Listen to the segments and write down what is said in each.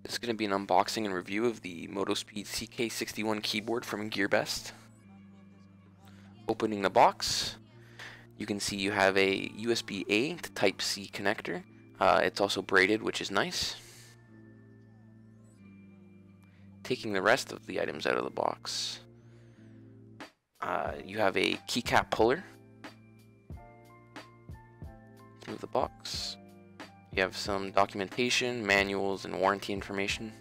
This is going to be an unboxing and review of the Motospeed CK61 keyboard from Gearbest. Opening the box, you can see you have a USB-A to Type-C connector. It's also braided, which is nice. Taking the rest of the items out of the box, you have a keycap puller. Move the box. You have some documentation, manuals, and warranty information.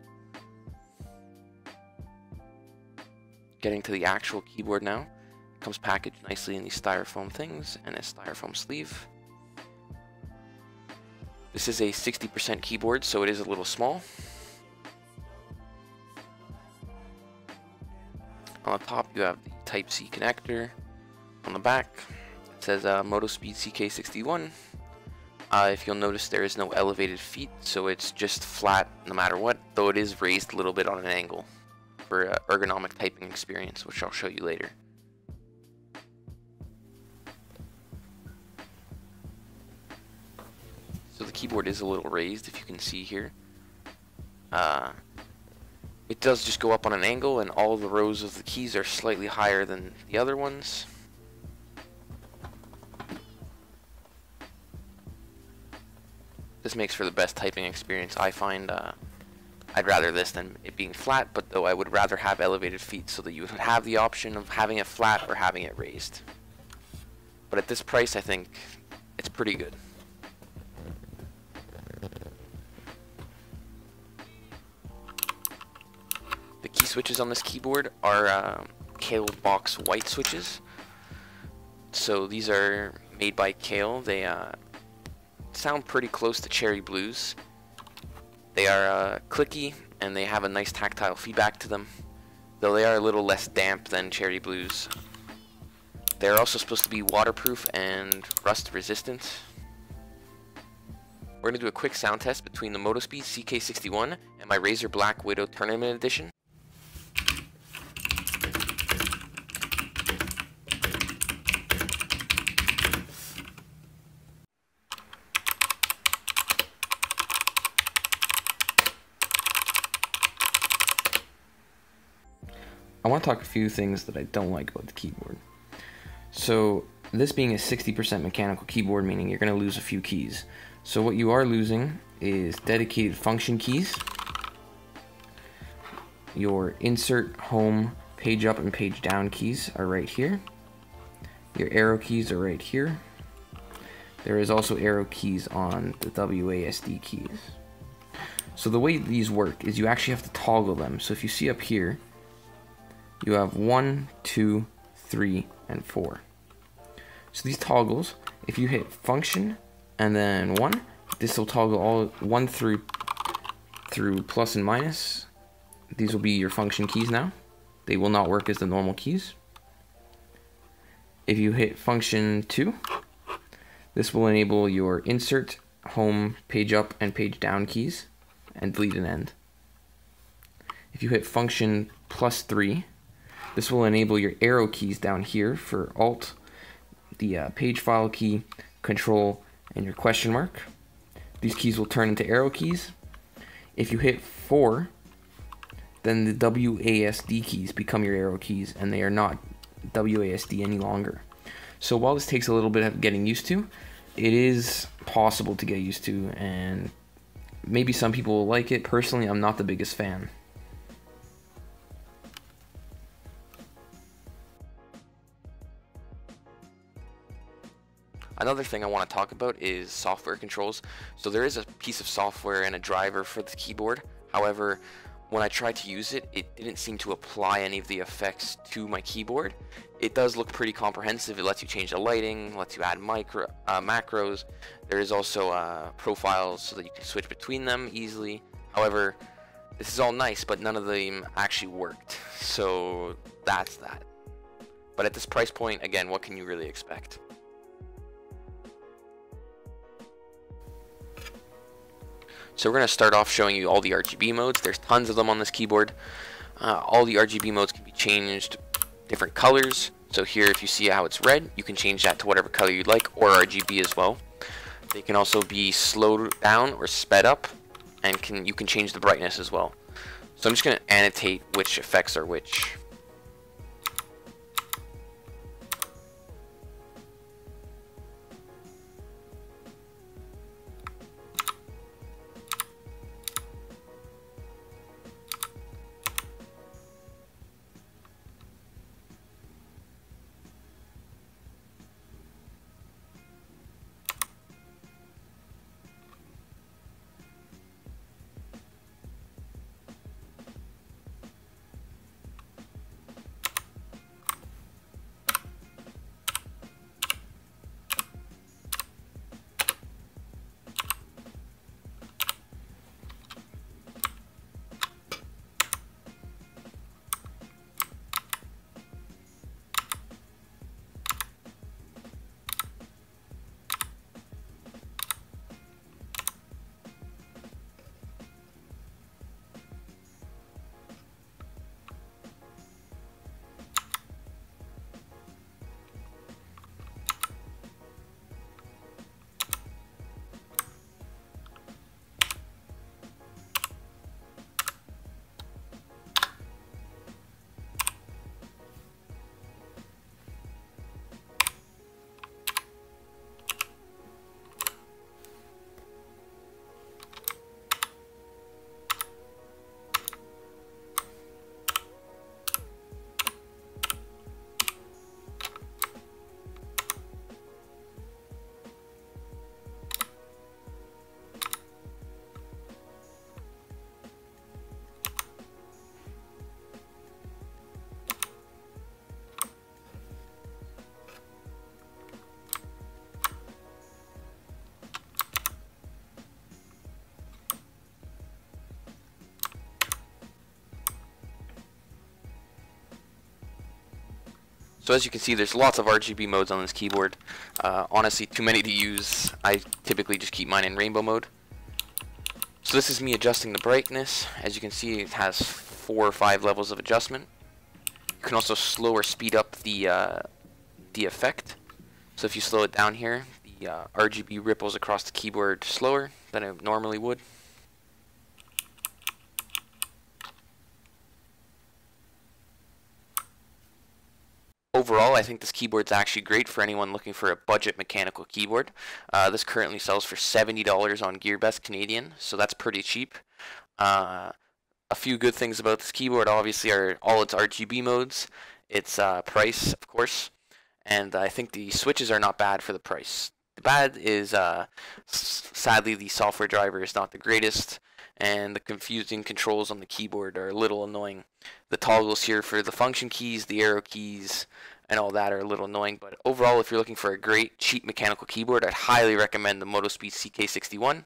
Getting to the actual keyboard now. It comes packaged nicely in these styrofoam things and a styrofoam sleeve. This is a 60% keyboard, so it is a little small. On the top you have the Type-C connector. On the back it says Motospeed CK61. If you'll notice, there is no elevated feet, so it's just flat no matter what, though it is raised a little bit on an angle for ergonomic typing experience, which I'll show you later. So the keyboard is a little raised, if you can see here. It does just go up on an angle, and all the rows of the keys are slightly higher than the other ones. This makes for the best typing experience. I find I'd rather this than it being flat, but though I would rather have elevated feet so that you would have the option of having it flat or having it raised. But at this price, I think it's pretty good. The key switches on this keyboard are Kale Box white switches. So these are made by Kale. They sound pretty close to Cherry Blues. They are clicky and they have a nice tactile feedback to them, though they are a little less damp than Cherry Blues. They are also supposed to be waterproof and rust resistant. We're going to do a quick sound test between the Motospeed CK61 and my Razor Black Widow Tournament Edition. I want to talk a few things that I don't like about the keyboard. So this being a 60% mechanical keyboard, meaning you're going to lose a few keys. So what you are losing is dedicated function keys. Your insert, home, page up, and page down keys are right here. Your arrow keys are right here. There is also arrow keys on the WASD keys. So the way these work is you actually have to toggle them. So if you see up here, you have 1, 2, 3, and 4. So these toggles, if you hit function and then 1, this will toggle all 1 through plus and minus. These will be your function keys now. They will not work as the normal keys. If you hit function 2, this will enable your insert, home, page up, and page down keys, and delete an end. If you hit function plus 3, this will enable your arrow keys down here for Alt, the page file key, Control, and your question mark. These keys will turn into arrow keys. If you hit 4, then the WASD keys become your arrow keys, and they are not WASD any longer. So while this takes a little bit of getting used to, it is possible to get used to, and maybe some people will like it. Personally, I'm not the biggest fan. Another thing I want to talk about is software controls. So there is a piece of software and a driver for the keyboard. However, when I tried to use it, it didn't seem to apply any of the effects to my keyboard. It does look pretty comprehensive. It lets you change the lighting, lets you add macros. There is also profiles so that you can switch between them easily. However, this is all nice, but none of them actually worked. So that's that. But at this price point, again, what can you really expect? So we're going to start off showing you all the RGB modes. There's tons of them on this keyboard. All the RGB modes can be changed different colors. So here, if you see how it's red, you can change that to whatever color you'd like, or RGB as well. They can also be slowed down or sped up. and you can change the brightness as well. So I'm just going to annotate which effects are which. So as you can see, there's lots of RGB modes on this keyboard. Honestly, too many to use. I typically just keep mine in rainbow mode. So this is me adjusting the brightness. As you can see, it has 4 or 5 levels of adjustment. You can also slow or speed up the effect. So if you slow it down here, the RGB ripples across the keyboard slower than it normally would. Overall, I think this keyboard's actually great for anyone looking for a budget mechanical keyboard. This currently sells for $70 on Gearbest Canadian, so that's pretty cheap. A few good things about this keyboard obviously are all its RGB modes, its price, of course, and I think the switches are not bad for the price. The bad is, sadly, the software driver is not the greatest, and the confusing controls on the keyboard are a little annoying. The toggles here for the function keys, the arrow keys, and all that are a little annoying, but overall, if you're looking for a great, cheap mechanical keyboard, I'd highly recommend the Motospeed CK61.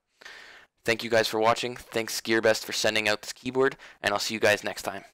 Thank you guys for watching. Thanks Gearbest for sending out this keyboard, and I'll see you guys next time.